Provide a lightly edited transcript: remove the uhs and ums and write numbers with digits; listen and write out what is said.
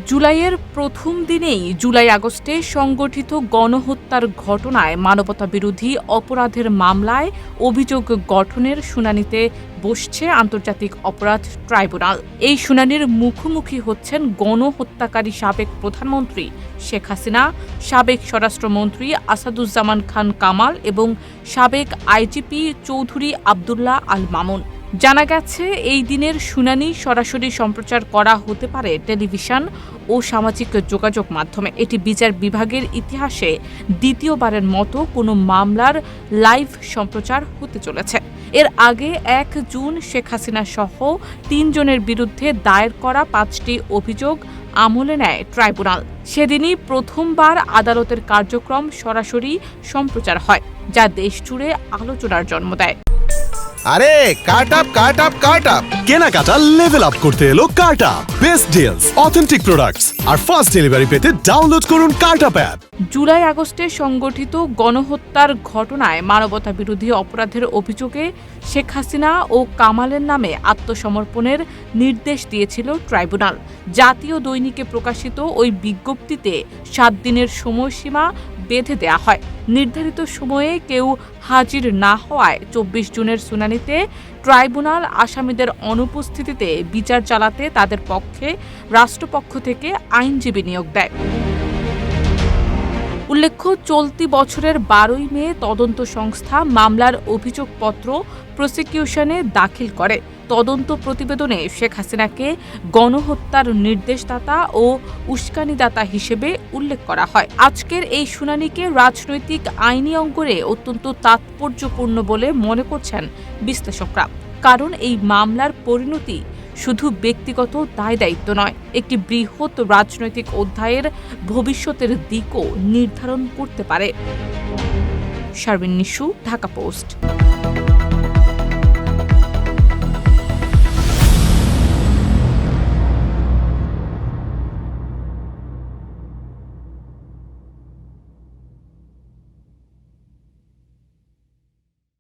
জুলাইয়ের প্রথম দিনেই জুলাই-আগস্টে সংগঠিত গণহত্যার ঘটনায় মানবতাবিরোধী অপরাধের মামলায় অভিযোগ গঠনের শুনানিতে বসছে আন্তর্জাতিক অপরাধ ট্রাইব্যুনাল। এই শুনানির মুখোমুখি হচ্ছেন গণহত্যাকারী সাবেক প্রধানমন্ত্রী শেখ হাসিনা, সাবেক স্বরাষ্ট্রমন্ত্রী আসাদুজ্জামান খান কামাল এবং সাবেক আইজিপি চৌধুরী আবদুল্লাহ আল মামুন। জানা গেছে, এই দিনের শুনানি সরাসরি সম্প্রচার করা হতে পারে টেলিভিশন ও সামাজিক যোগাযোগ মাধ্যমে। এটি বিচার বিভাগের ইতিহাসে দ্বিতীয়বারের মতো কোনো মামলার লাইভ সম্প্রচার হতে চলেছে। এর আগে ১ জুন শেখ হাসিনা সহ ৩ জনের বিরুদ্ধে দায়ের করা ৫টি অভিযোগ আমলে নেয় ট্রাইব্যুনাল। সেদিনই প্রথমবার আদালতের কার্যক্রম সরাসরি সম্প্রচার হয়, যা দেশজুড়ে আলোচনার জন্ম দেয়। আরে কাট আপ কেনাকাটা লেভেল আপ করতে এলো cut up. Best deals, authentic products আর ফাস্ট ডেলিভারি পেতে ডাউনলোড করুন কাট আপ অ্যাপ। জুলাই-আগস্টে সংগঠিত গণহত্যার ঘটনায় মানবতাবিরোধী অপরাধের অভিযোগে শেখ হাসিনা ও কামালের নামে আত্মসমর্পণের নির্দেশ দিয়েছিল ট্রাইব্যুনাল। জাতীয় দৈনিকে প্রকাশিত ওই বিজ্ঞপ্তিতে ৭ দিনের সময়সীমা বেঁধে দেয়া হয়। নির্ধারিত সময়ে কেউ হাজির না হওয়ায় ২৪ জুনের শুনানিতে ট্রাইব্যুনাল আসামিদের অনুপস্থিতিতে বিচার চালাতে তাদের পক্ষে রাষ্ট্রপক্ষ থেকে আইনজীবী নিয়োগ দেয়। উল্লেখ্য, চলতি বছরের ১২ই মে তদন্ত সংস্থা মামলার অভিযোগপত্র প্রসিকিউশনে দাখিল করে। তদন্ত প্রতিবেদনে শেখ হাসিনাকে গণহত্যার নির্দেশদাতা ও উস্কানিদাতা হিসেবে উল্লেখ করা হয়। আজকের এই শুনানিকে রাজনৈতিক আইনি অঙ্গনে অত্যন্ত তাৎপর্যপূর্ণ বলে মনে করছেন বিশ্লেষকরা। কারণ এই মামলার পরিণতি শুধু ব্যক্তিগত দায়-দায়িত্ব নয়, একটি বৃহৎ রাজনৈতিক অধ্যায়ের ভবিষ্যতের দিকও নির্ধারণ করতে পারে। শারমিন নিশু, ঢাকা পোস্ট।